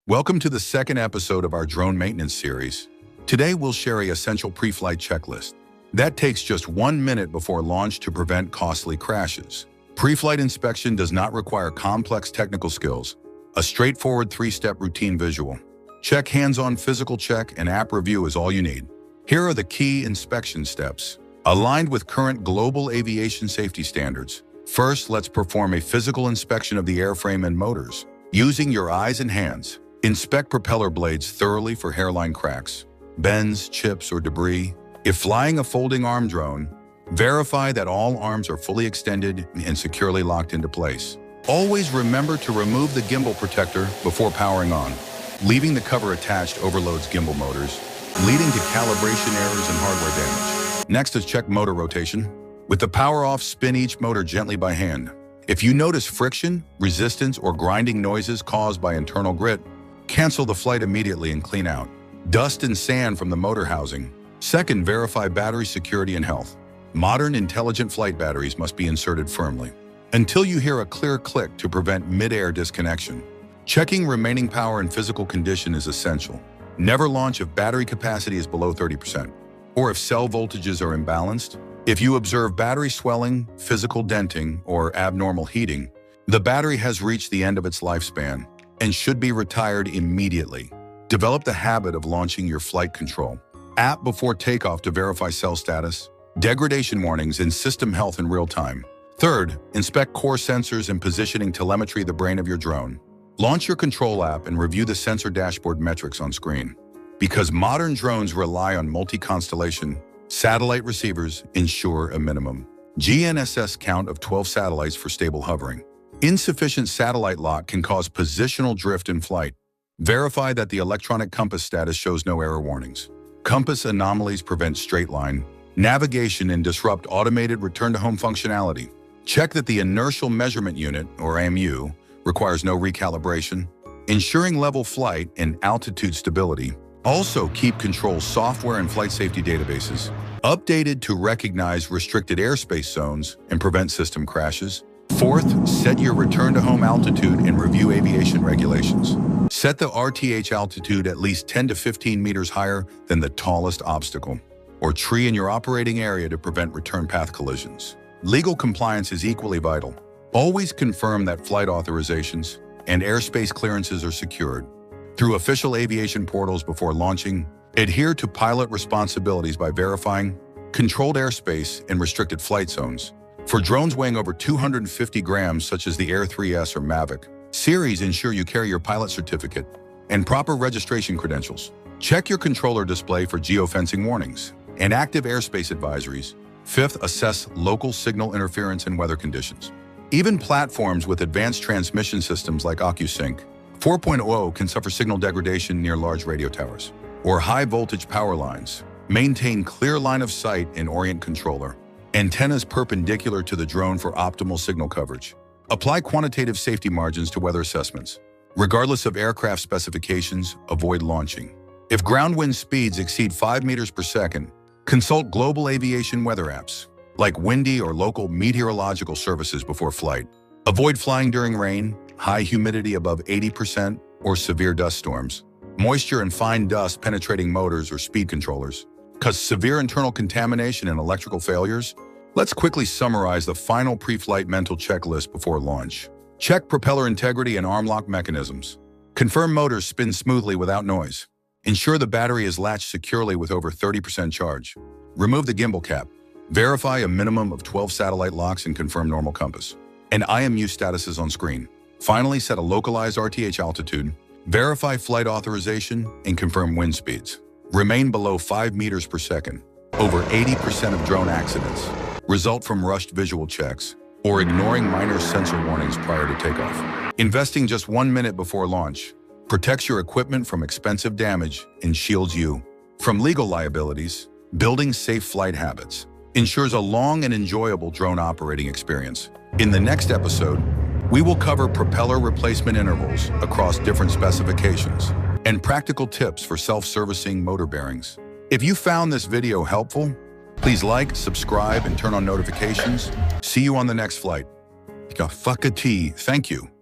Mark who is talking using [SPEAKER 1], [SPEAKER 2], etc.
[SPEAKER 1] Welcome to the second episode of our drone maintenance series. Today we'll share an essential pre-flight checklist that takes just 1 minute before launch to prevent costly crashes. Pre-flight inspection does not require complex technical skills. A straightforward 3-step routine visual. Check hands-on physical check and app review is all you need. Here are the key inspection steps. Aligned with current global aviation safety standards. First, let's perform a physical inspection of the airframe and motors. Using your eyes and hands, inspect propeller blades thoroughly for hairline cracks, bends, chips, or debris. If flying a folding arm drone, verify that all arms are fully extended and securely locked into place. Always remember to remove the gimbal protector before powering on. Leaving the cover attached overloads gimbal motors, leading to calibration errors and hardware damage. Next is check motor rotation. With the power off, spin each motor gently by hand. If you notice friction, resistance, or grinding noises caused by internal grit, cancel the flight immediately and clean out dust and sand from the motor housing. Second, verify battery security and health. Modern intelligent flight batteries must be inserted firmly until you hear a clear click to prevent mid-air disconnection. Checking remaining power and physical condition is essential. Never launch if battery capacity is below 30%, or if cell voltages are imbalanced. If you observe battery swelling, physical denting, or abnormal heating, the battery has reached the end of its lifespan and should be retired immediately. Develop the habit of launching your flight control app before takeoff to verify cell status, degradation warnings, and system health in real time. Third, inspect core sensors and positioning telemetry, the brain of your drone. Launch your control app and review the sensor dashboard metrics on screen. Because modern drones rely on multi-constellation, satellite receivers ensure a minimum GNSS count of 12 satellites for stable hovering. Insufficient satellite lock can cause positional drift in flight. Verify that the electronic compass status shows no error warnings. Compass anomalies prevent straight line navigation and disrupt automated return-to-home functionality. Check that the inertial measurement unit, or IMU, requires no recalibration, ensuring level flight and altitude stability. Also, keep control software and flight safety databases updated to recognize restricted airspace zones and prevent system crashes. Fourth, set your return-to-home altitude and review aviation regulations. Set the RTH altitude at least 10 to 15 meters higher than the tallest obstacle or tree in your operating area to prevent return path collisions. Legal compliance is equally vital. Always confirm that flight authorizations and airspace clearances are secured through official aviation portals before launching. Adhere to pilot responsibilities by verifying controlled airspace and restricted flight zones. For drones weighing over 250 grams, such as the Air 3S or Mavic series, ensure you carry your pilot certificate and proper registration credentials. Check your controller display for geofencing warnings and active airspace advisories. Fifth, assess local signal interference and weather conditions. Even platforms with advanced transmission systems like OcuSync 4.0 can suffer signal degradation near large radio towers or high voltage power lines. Maintain clear line of sight and orient controller. Antennas perpendicular to the drone for optimal signal coverage. Apply quantitative safety margins to weather assessments. Regardless of aircraft specifications, avoid launching. If ground wind speeds exceed 5 meters per second, consult global aviation weather apps like Windy or local meteorological services before flight. Avoid flying during rain, high humidity above 80%, or severe dust storms. Moisture and fine dust penetrating motors or speed controllers cause severe internal contamination and electrical failures. Let's quickly summarize the final pre-flight mental checklist before launch. Check propeller integrity and arm lock mechanisms. Confirm motors spin smoothly without noise. Ensure the battery is latched securely with over 30% charge. Remove the gimbal cap. Verify a minimum of 12 satellite locks and confirm normal compass and IMU statuses on screen. Finally, set a localized RTH altitude. Verify flight authorization and confirm wind speeds. Remain below 5 meters per second. Over 80% of drone accidents result from rushed visual checks or ignoring minor sensor warnings prior to takeoff. Investing just 1 minute before launch protects your equipment from expensive damage and shields you from legal liabilities. Building safe flight habits ensures a long and enjoyable drone operating experience. In the next episode, we will cover propeller replacement intervals across different specifications and practical tips for self-servicing motor bearings. If you found this video helpful, please like, subscribe, and turn on notifications. See you on the next flight. Thank you.